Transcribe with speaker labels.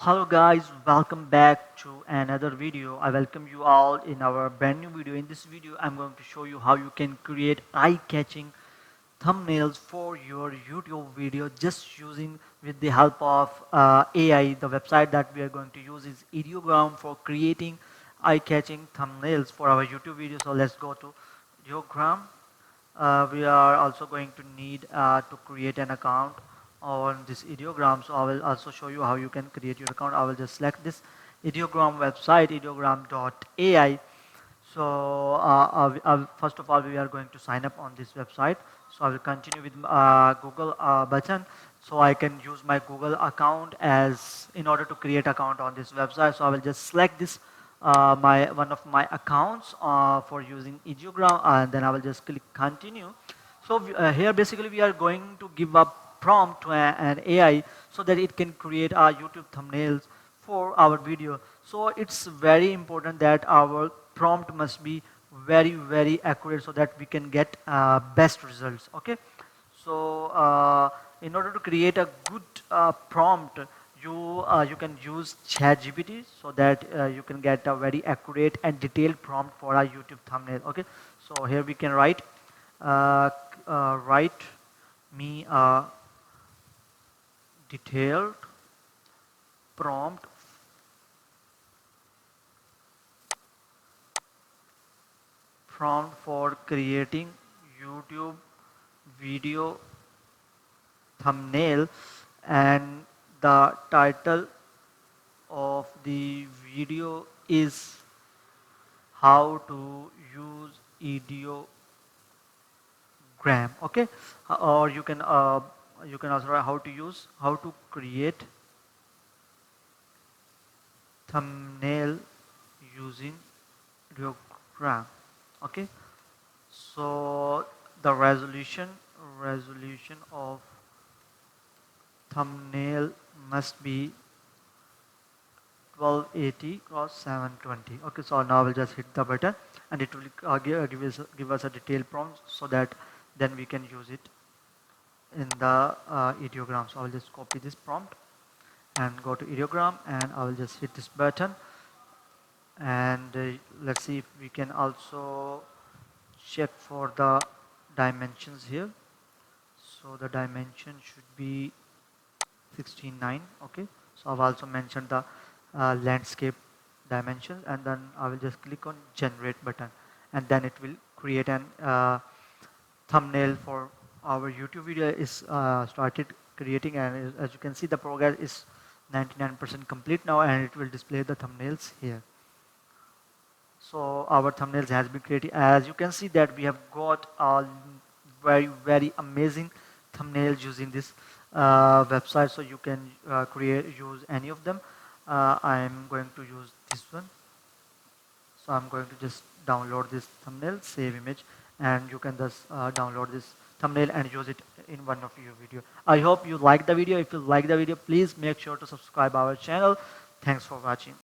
Speaker 1: Hello guys, welcome back to another video. I welcome you all in our brand new video. In this video, I'm going to show you how you can create eye-catching thumbnails for your YouTube video just using with the help of AI. The website that we are going to use is Ideogram for creating eye-catching thumbnails for our YouTube video. So let's go to Ideogram. We are also going to need to create an account on this ideogram. So I will also show you how you can create your account. I will just select this ideogram website, ideogram.ai. So first of all, we are going to sign up on this website. So I will continue with Google button. So I can use my Google account as in order to create account on this website. So I will just select this my one of my accounts for using ideogram, and then I will just click continue. So here basically we are going to give a prompt to an AI so that it can create our YouTube thumbnails for our video. So it's very important that our prompt must be very accurate so that we can get best results. Okay. So in order to create a good prompt, you can use ChatGPT so that you can get a very accurate and detailed prompt for our YouTube thumbnail. Okay. So here we can write me a detailed prompt for creating YouTube video thumbnail, and the title of the video is how to use ideogram. Okay. Or you can also write how to create thumbnail using ideogram. Okay. So the resolution of thumbnail must be 1280 cross 720. Okay, so now we'll just hit the button and it will give us a detailed prompt so that then we can use it in the ideogram. So I'll just copy this prompt and go to ideogram, and I will just hit this button, and let's see if we can also check for the dimensions here. So the dimension should be 16:9. Okay, so I've also mentioned the landscape dimensions, and then I will just click on generate button, and then it will create an thumbnail for our YouTube video is started creating, and as you can see the progress is 99% complete now, and it will display the thumbnails here. So our thumbnails has been created. As you can see that we have got a very amazing thumbnails using this website. So you can use any of them. I'm going to use this one. So I'm going to just download this thumbnail, save image, and you can just download this thumbnail and use it in one of your video. I hope you like the video. If you like the video, please make sure to subscribe our channel. Thanks for watching.